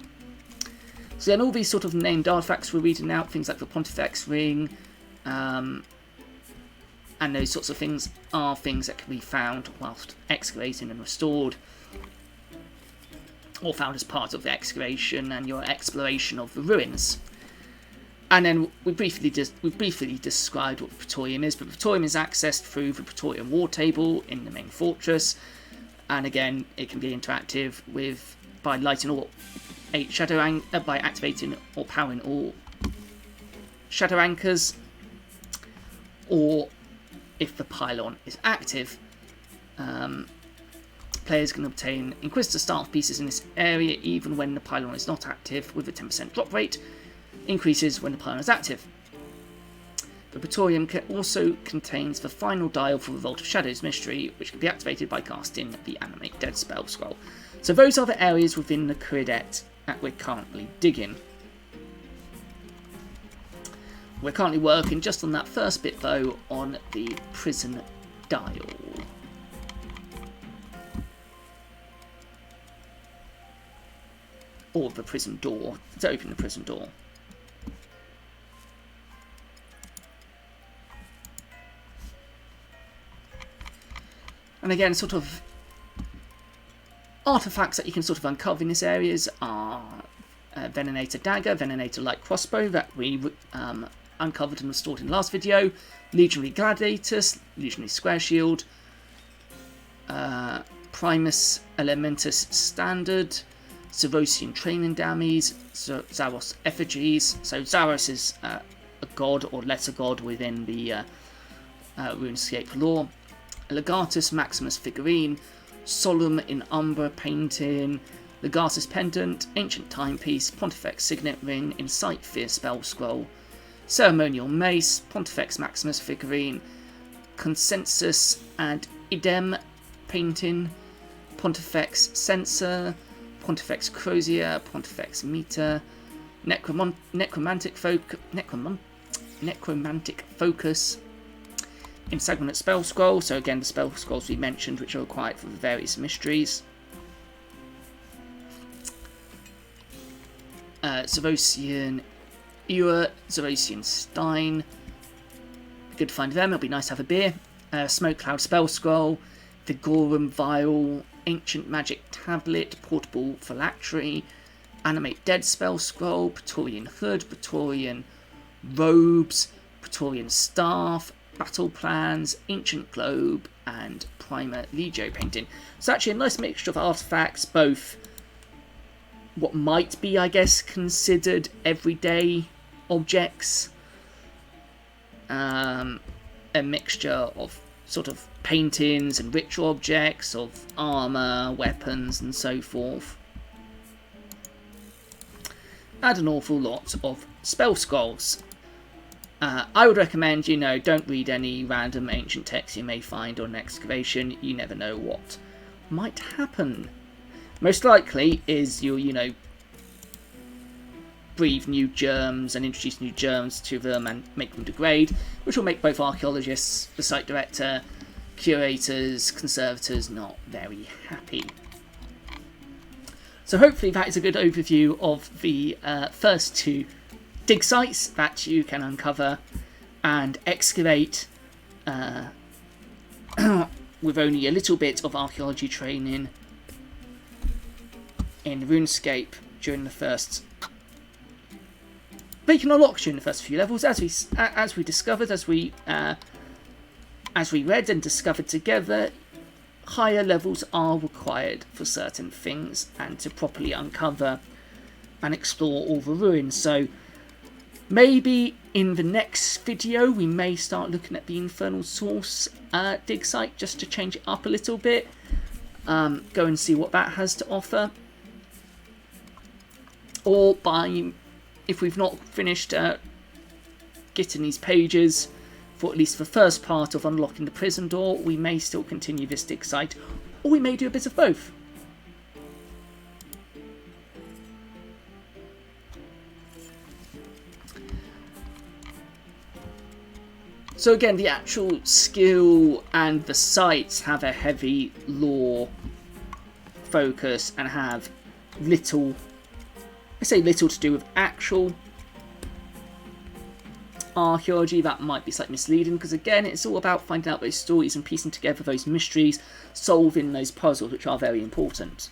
So then all these sort of named artifacts we're reading out, things like the Pontifex ring, and those sorts of things are things that can be found whilst excavating and restored, or found as part of the excavation and your exploration of the ruins. And then we briefly described what the Praetorium is, but the Praetorium is accessed through the Praetorium War Table in the main fortress, and again it can be interactive by lighting all 8 by activating or powering all shadow anchors, or if the pylon is active, players can obtain Inquisitor staff pieces in this area even when the pylon is not active, with a 10% drop rate. Increases when the pylon is active. The Praetorium also contains the final dial for Revolt of Shadows mystery, which can be activated by casting the Animate Dead spell scroll. So those are the areas within the Kharid-et that we're currently digging. We're currently working just on that first bit though, on the prison dial. Or the prison door, to open the prison door. And again, sort of artifacts that you can sort of uncover in these areas are Venenator Dagger, Venenator Light Crossbow that we uncovered and restored in the last video, Legionary Gladiators, Legionary Square Shield, Primus Elementus Standard, Zarosian Training Dummies, Zaros Effigies. So Zaros is a god or lesser god within the RuneScape lore. Legatus Maximus figurine, Solemn in Umbra painting, Legatus pendant, Ancient Timepiece, Pontifex signet ring, Incite Fear spell scroll, Ceremonial mace, Pontifex Maximus figurine, Consensus and Idem painting, Pontifex censer, Pontifex crozier, Pontifex meter, necromantic focus, Ensanguinate spell scroll, so again the spell scrolls we mentioned which are required for the various mysteries. Zarosian Ewer, Zarosian Stein. Good to find them, it'll be nice to have a beer. Smoke Cloud spell scroll, Vigorum vial, Ancient magic tablet, Portable phylactery, Animate dead spell scroll, Praetorian hood, Praetorian robes, Praetorian staff, battle plans, ancient globe, and primer legio painting. So actually a nice mixture of artifacts, both what might be, I guess, considered everyday objects, a mixture of sort of paintings and ritual objects, of armour, weapons, and so forth, and an awful lot of spell scrolls. I would recommend, don't read any random ancient text you may find on excavation. You never know what might happen. Most likely is you'll, breathe new germs and introduce new germs to them and make them degrade, which will make both archaeologists, the site director, curators, conservators not very happy. So hopefully that is a good overview of the first 2 dig sites that you can uncover and excavate with only a little bit of archaeology training in RuneScape during the first. They can unlock during the first few levels, as we discovered, as we read and discovered together. Higher levels are required for certain things and to properly uncover and explore all the ruins. So maybe in the next video we may start looking at the Infernal Source dig site just to change it up a little bit. Go and see what that has to offer. Or if we've not finished getting these pages for at least the first part of unlocking the prison door, we may still continue this dig site, or we may do a bit of both. So again, the actual skill and the sites have a heavy lore focus and have little, I say little to do with actual archaeology. That might be slightly misleading, because again, it's all about finding out those stories and piecing together those mysteries, solving those puzzles, which are very important.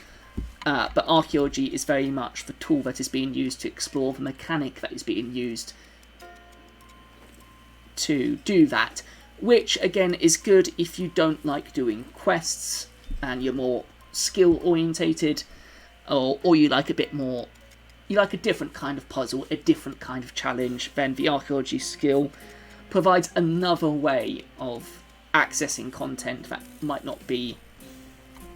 But archaeology is very much the tool that is being used to explore the mechanic that is being used to do that, which again is good if you don't like doing quests and you're more skill orientated, or you like a bit more, you like a different kind of puzzle, a different kind of challenge. Then the archaeology skill provides another way of accessing content that might not be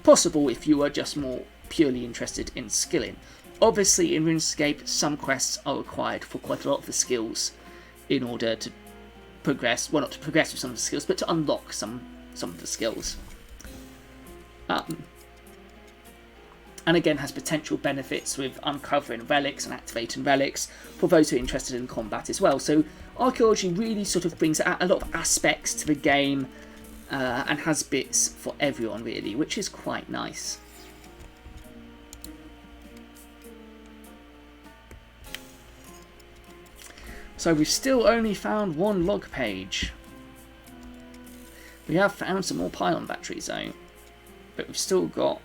possible if you were just more purely interested in skilling. Obviously in RuneScape some quests are required for quite a lot of the skills in order to progress, well, not to progress with some of the skills, but to unlock some of the skills. And again has potential benefits with uncovering relics and activating relics for those who are interested in combat as well. So archaeology really sort of brings out a lot of aspects to the game, and has bits for everyone really, which is quite nice. So we've still only found one log page. We have found some more pylon batteries though, but we've still got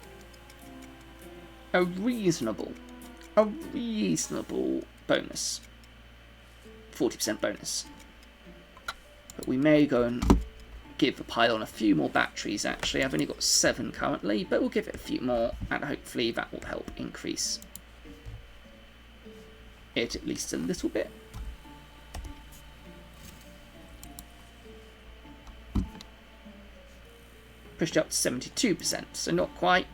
a reasonable bonus, 40% bonus. But we may go and give the pylon a few more batteries actually. I've only got 7 currently, but we'll give it a few more and hopefully that will help increase it at least a little bit. Pushed up to 72%, so not quite.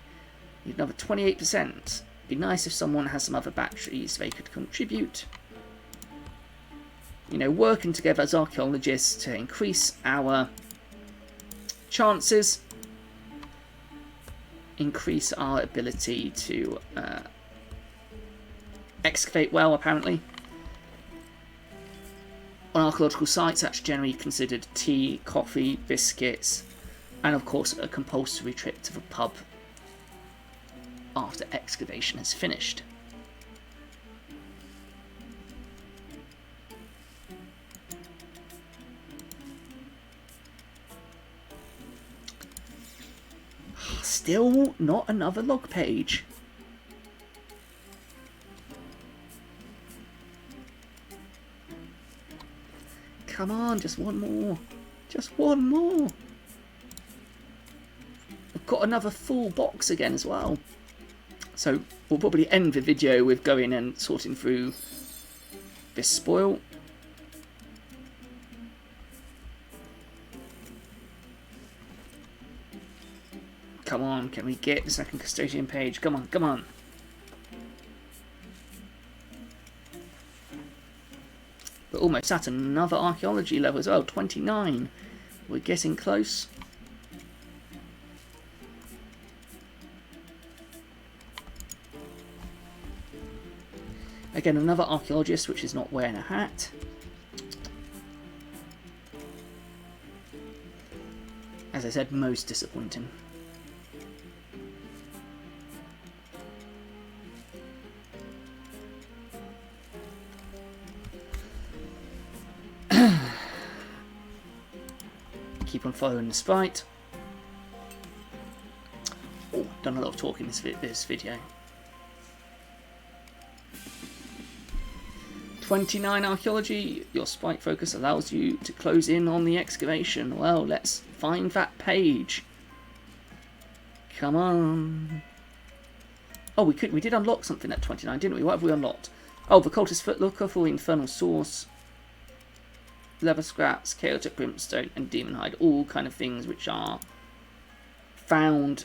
Need another 28%. Be nice if someone has some other batteries they could contribute. You know, working together as archaeologists to increase our chances, increase our ability to excavate well, apparently. On archaeological sites, that's generally considered tea, coffee, biscuits, and of course a compulsory trip to the pub after excavation is finished. Still not another log page. Come on, just one more. Just one more. I've got another full box again as well. So we'll probably end the video with going and sorting through this spoil. Come on, can we get the second custodian page? Come on, come on. We're almost at another archaeology level as well, 29. We're getting close. Again, another archaeologist which is not wearing a hat. As I said, most disappointing. Keep on following the sprite. Oh, done a lot of talking this video. 29 archaeology, your sprite focus allows you to close in on the excavation. Well, let's find that page. Come on. Oh, we did unlock something at 29, didn't we? What have we unlocked? Oh, the cultist footlooker for infernal source, leather scraps, chaotic brimstone, and demon hide. All kind of things which are found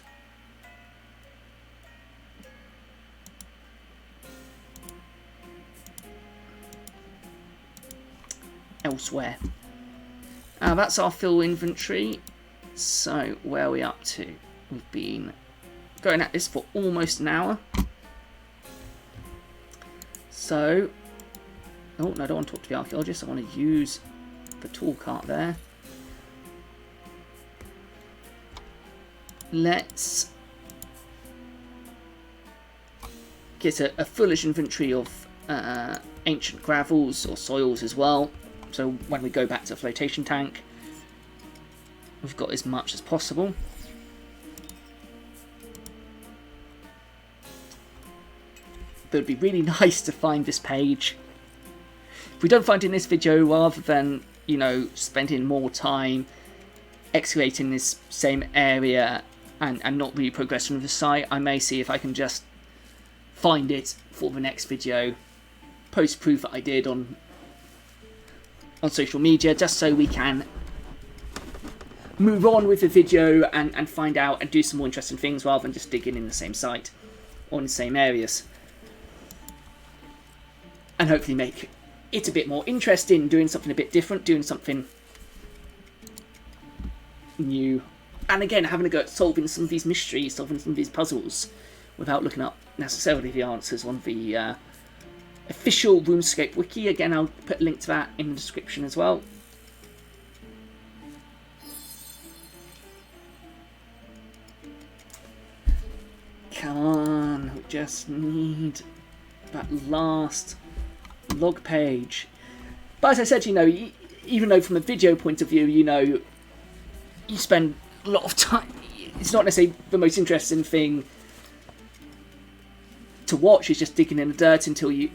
elsewhere. That's our full inventory. So where are we up to? We've been going at this for almost an hour. So, oh no, I don't want to talk to the archaeologist. I want to use the tool cart there. Let's get a fullish inventory of ancient gravels or soils as well. So when we go back to the flotation tank, we've got as much as possible. But it'd be really nice to find this page. If we don't find it in this video, rather than you know, spending more time excavating this same area and not really progressing with the site, I may see if I can just find it for the next video, post proof that I did on social media, just so we can move on with the video and find out and do some more interesting things rather than just digging in the same site or in the same areas. And hopefully make it a bit more interesting, doing something a bit different, doing something new. And again, having a go at solving some of these mysteries, solving some of these puzzles, without looking up necessarily the answers on the official RuneScape wiki. Again, I'll put a link to that in the description as well. Come on, we just need that last log page. But as I said, you know, even though from a video point of view, you know, you spend a lot of time, it's not necessarily the most interesting thing to watch, is just digging in the dirt until you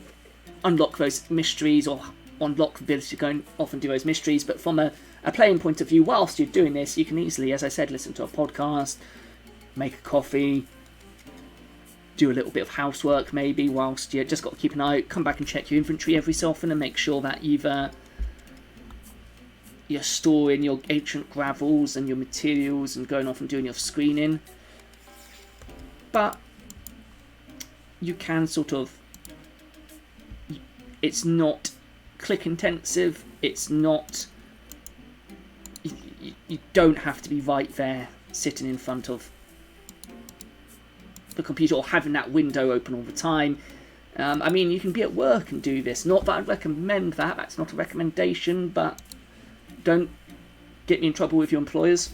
unlock those mysteries or unlock the ability to go and off and do those mysteries. But from a playing point of view, whilst you're doing this, you can easily, as I said, listen to a podcast, make a coffee, do a little bit of housework maybe, whilst you just got to keep an eye out, come back and check your inventory every so often and make sure that you're storing your ancient gravels and your materials and going off and doing your screening. But you can sort of, it's not click intensive, it's not, you don't have to be right there sitting in front of the computer or having that window open all the time. I mean, you can be at work and do this. Not that I'd recommend that, that's not a recommendation, but don't get me in trouble with your employers.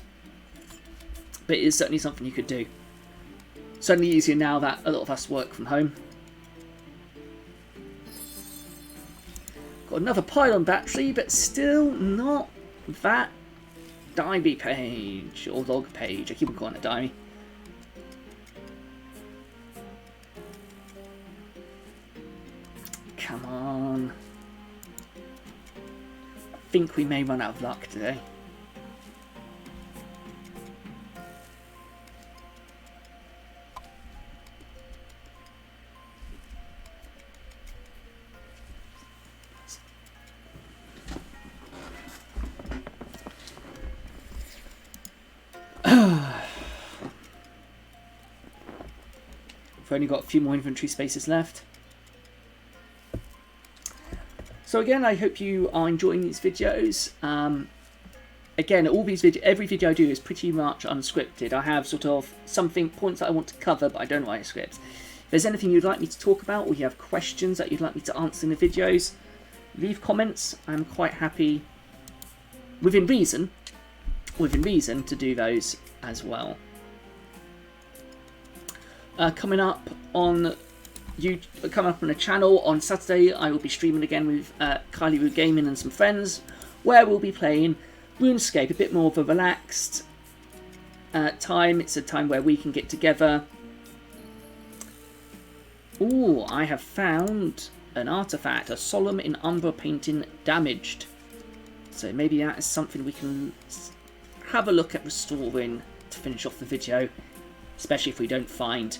But it is certainly something you could do. Certainly easier now that a lot of us work from home. Got another pylon battery, but still not that diary page, or log page. I keep on calling it diary. Come on. I think we may run out of luck today. We've only got a few more inventory spaces left. So again, I hope you are enjoying these videos. Again, every video I do is pretty much unscripted. I have sort of points that I want to cover, but I don't write a script. If there's anything you'd like me to talk about, or you have questions that you'd like me to answer in the videos, leave comments. I'm quite happy, within reason, to do those as well. Coming up on the channel on Saturday, I will be streaming again with Kharid-et and some friends, where we'll be playing RuneScape, a bit more of a relaxed time. It's a time where we can get together. Ooh, I have found an artifact, a Solemn in Umbra painting damaged. So maybe that is something we can have a look at restoring to finish off the video, especially if we don't find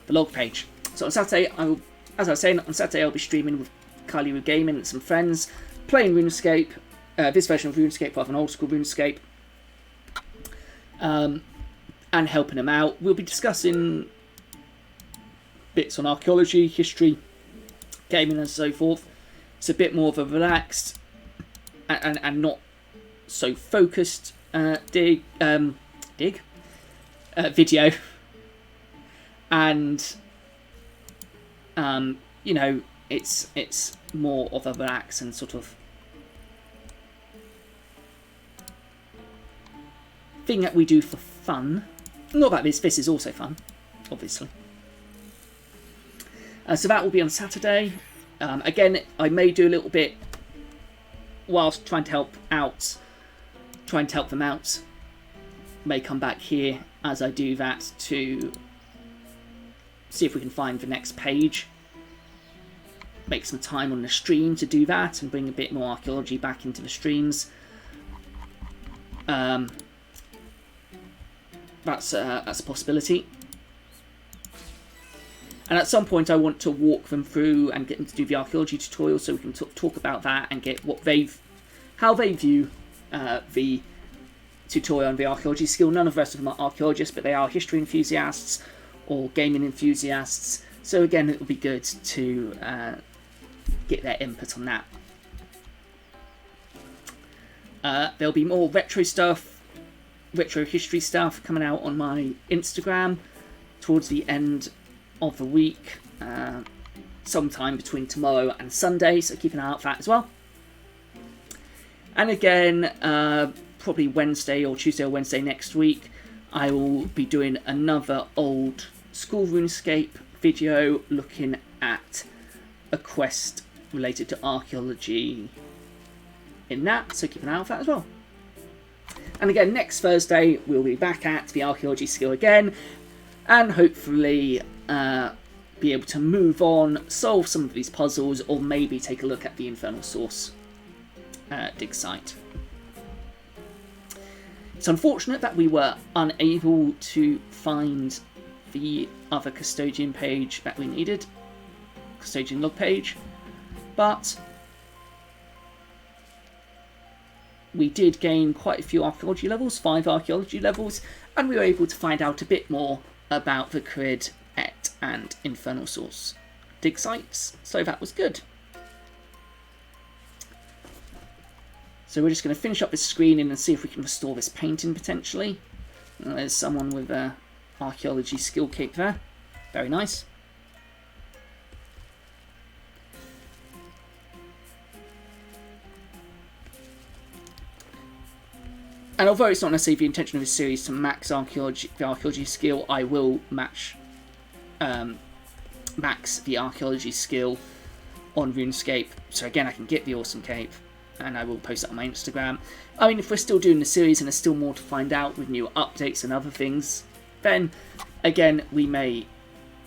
the log page. So on Saturday, as I was saying, on Saturday I'll be streaming with Kharid-et and some friends, playing RuneScape, this version of RuneScape rather than old school RuneScape, and helping them out. We'll be discussing bits on archaeology, history, gaming and so forth. It's a bit more of a relaxed and not so focused video, and you know, it's more of a relax and sort of thing that we do for fun. Not that this is also fun, obviously. So that will be on Saturday. Again, I may do a little bit whilst trying to help them out. May come back here as I do that to see if we can find the next page. make some time on the stream to do that and bring a bit more archaeology back into the streams. That's a possibility. And at some point I want to walk them through and get them to do the archaeology tutorial, so we can talk about that and get how they view the tutorial on the archaeology skill. None of the rest of them are archaeologists, but they are history enthusiasts or gaming enthusiasts. So again, it would be good to get their input on that. There'll be more retro stuff, retro history stuff coming out on my Instagram towards the end of the week, sometime between tomorrow and Sunday, so keep an eye out for that as well. And again, probably Wednesday or Tuesday or Wednesday next week, I will be doing another old school RuneScape video looking at a quest related to archaeology in that, so keep an eye out for that as well. And again, next Thursday we'll be back at the archaeology skill again, and hopefully be able to move on, solve some of these puzzles, or maybe take a look at the Infernal Source dig site. It's unfortunate that we were unable to find the other custodian page that we needed, custodian log page, but we did gain quite a few archaeology levels, 5 archaeology levels, and we were able to find out a bit more about the Kharid-et and Infernal Source dig sites, so that was good. So we're just going to finish up this screening and see if we can restore this painting potentially. There's someone with a archaeology skill cape there, very nice. And although it's not necessarily the intention of this series to max the archaeology skill, I will max the archaeology skill on RuneScape. So again, I can get the awesome cape, and I will post it on my Instagram. I mean, if we're still doing the series and there's still more to find out with new updates and other things, then again, we may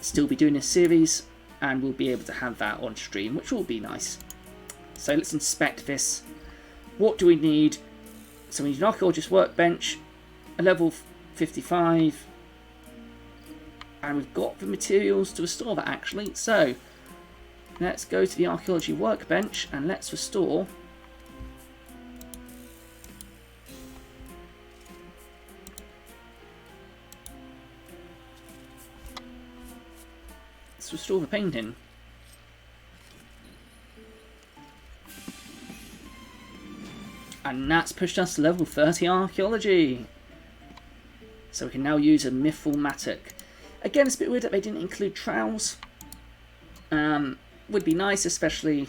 still be doing this series, and we'll be able to have that on stream, which will be nice. So let's inspect this. What do we need? So we need an archaeologist workbench, a level 55, and we've got the materials to restore that actually. So let's go to the archaeology workbench and let's restore the painting. And that's pushed us to level 30 archaeology. So we can now use a Mythal-matic. Again, it's a bit weird that they didn't include trowels. Would be nice, especially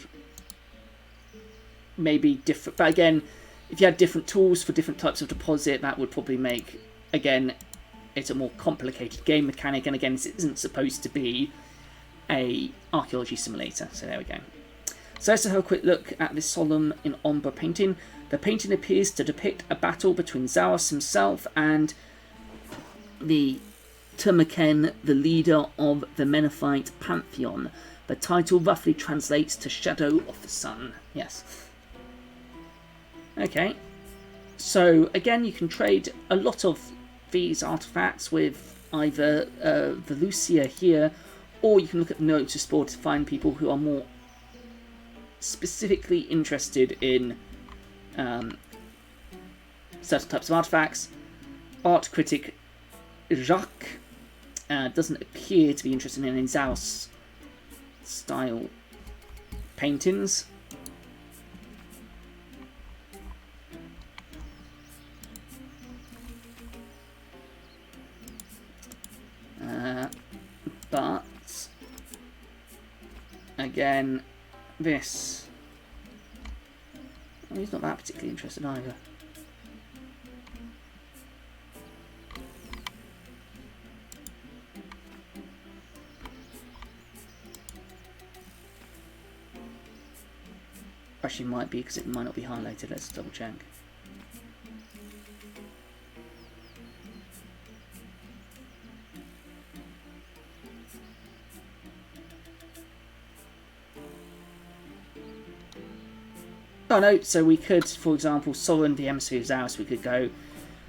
maybe different. But again, if you had different tools for different types of deposit, that would probably make, again, it's a more complicated game mechanic. And again, this isn't supposed to be a archaeology simulator. So there we go. So let's have a quick look at this Solemn in Ombre painting. The painting appears to depict a battle between Zaros himself and the Turmaken, the leader of the Menethite pantheon. The title roughly translates to Shadow of the Sun. Yes. Okay. So again, you can trade a lot of these artifacts with either Velusia here, or you can look at the notice board to find people who are more specifically interested in certain types of artifacts. Art critic Jacques doesn't appear to be interested in Zaros style paintings. But again, this, well, he's not that particularly interested either. Actually might be, because it might not be highlighted. Let's double check. Oh no, so we could, for example, Soren the Emissary's house, we could go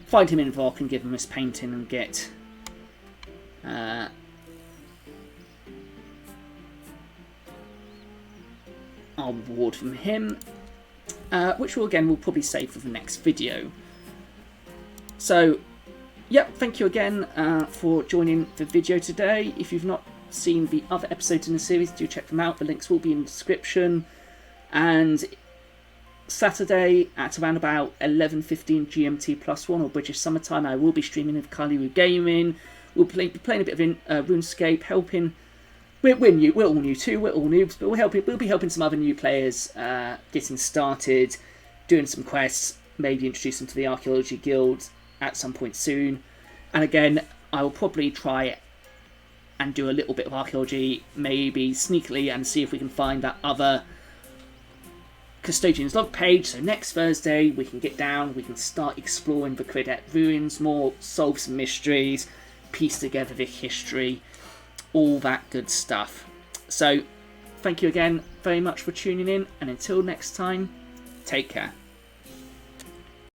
find him in Vok and give him this painting and get our reward from him, which will probably save for the next video. So, yep, thank you again for joining the video today. If you've not seen the other episodes in the series, do check them out. The links will be in the description. And Saturday at around about 11:15 GMT +1 or British Summertime, I will be streaming with Kharid-et. We'll be playing a bit of RuneScape, helping. We're all new too. We're all noobs, but we'll be helping some other new players getting started, doing some quests, maybe introduce them to the Archaeology Guild at some point soon. And again, I will probably try and do a little bit of archaeology, maybe sneakily, and see if we can find that other Custodian's log page. So next Thursday we can get down, we can start exploring the Kharid-et ruins more, solve some mysteries, piece together the history, all that good stuff. So thank you again very much for tuning in, and until next time, take care.